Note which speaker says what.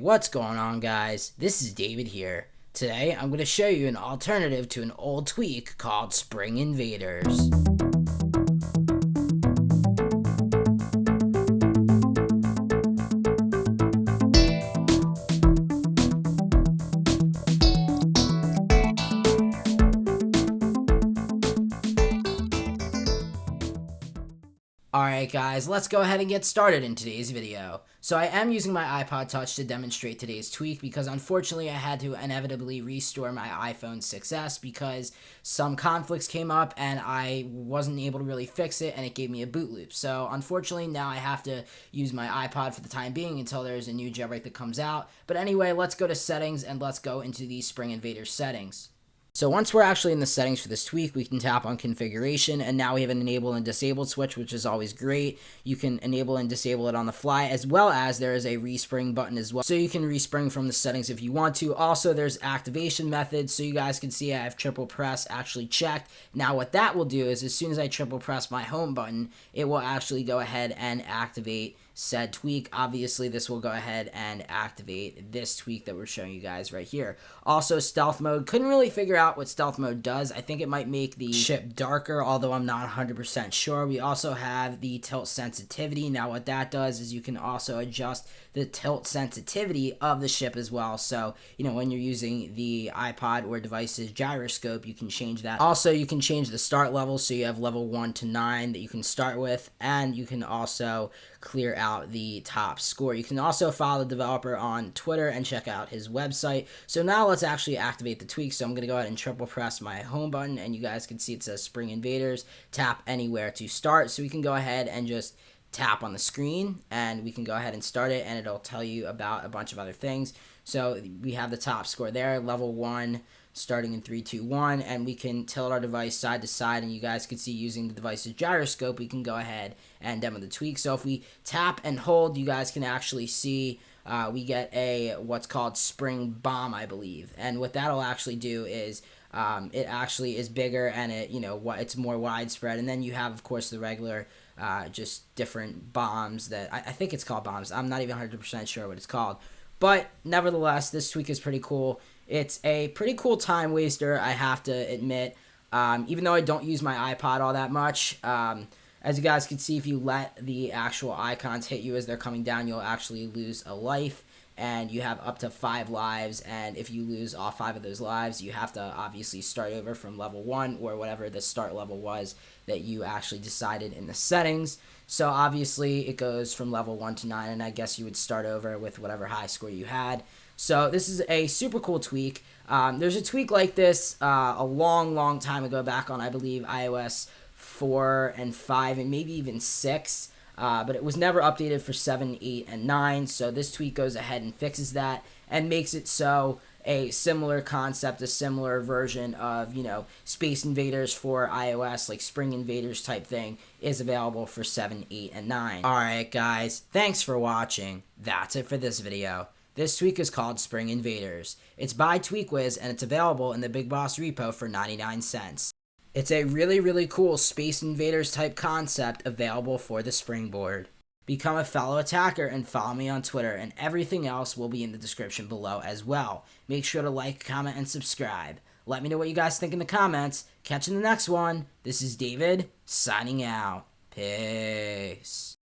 Speaker 1: What's going on, guys? This is David here. Today I'm going to show you an alternative to an old tweak called SpringInvaders. Alright guys, let's go ahead and get started in today's video. So I am using my iPod Touch to demonstrate today's tweak because unfortunately I had to inevitably restore my iPhone 6s because some conflicts came up and I wasn't able to really fix it and it gave me a boot loop. So unfortunately now I have to use my iPod for the time being until there's a new jailbreak that comes out. But anyway, let's go to settings and let's go into the SpringInvaders settings. So once we're actually in the settings for this tweak, we can tap on configuration, and now we have an enable and disabled switch, which is always great. You can enable and disable it on the fly, as well as there is a respring button as well. So you can respring from the settings if you want to. Also, there's activation methods, so you guys can see I have triple press actually checked. Now what that will do is as soon as I triple press my home button, it will actually go ahead and activate said tweak. Obviously this will go ahead and activate this tweak that we're showing you guys right here. Also, stealth mode, couldn't really figure out what stealth mode does. I think it might make the ship darker, although I'm not 100% sure. We also have the tilt sensitivity. Now what that does is you can also adjust the tilt sensitivity of the ship as well. So, you know, when you're using the iPod or device's gyroscope, you can change that. Also, you can change the start level, so you have level 1 to 9 that you can start with, and you can also clear out the top score. You can also follow the developer on Twitter and check out his website. So now let's actually activate the tweak. So I'm going to go ahead and triple press my home button, and you guys can see it says SpringInvaders. Tap anywhere to start. So we can go ahead and just tap on the screen and we can go ahead and start it, and it'll tell you about a bunch of other things. So we have the top score there, level 1, starting in 3, 2, 1, and we can tilt our device side to side, and you guys can see using the device's gyroscope we can go ahead and demo the tweak. So if we tap and hold, you guys can actually see we get a what's called spring bomb, I believe, and what that'll actually do is it actually is bigger and it's more widespread. And then you have, of course, the regular just different bombs that I think it's called bombs. I'm not even 100% sure what it's called, but nevertheless, this tweak is pretty cool. It's a pretty cool time waster, I have to admit, even though I don't use my iPod all that much. As you guys can see, if you let the actual icons hit you as they're coming down, you'll actually lose a life, and you have up to 5 lives, and if you lose all 5 of those lives, you have to obviously start over from level 1 or whatever the start level was that you actually decided in the settings. So obviously it goes from level 1 to 9, and I guess you would start over with whatever high score you had. So this is a super cool tweak. There's a tweak like this a long time ago, back on, I believe, iOS 4 and 5 and maybe even 6. But it was never updated for 7, 8, and 9, so this tweak goes ahead and fixes that and makes it so a similar concept, a similar version of, SpaceInvaders for iOS, like SpringInvaders type thing, is available for 7, 8, and 9. Alright guys, thanks for watching. That's it for this video. This tweak is called SpringInvaders. It's by TweakWiz and it's available in the BigBoss repo for 99 cents. It's a really cool SpaceInvaders type concept available for the springboard. Become a fellow attacker and follow me on Twitter, and everything else will be in the description below as well. Make sure to like, comment, and subscribe. Let me know what you guys think in the comments. Catch you in the next one. This is David, signing out. Peace.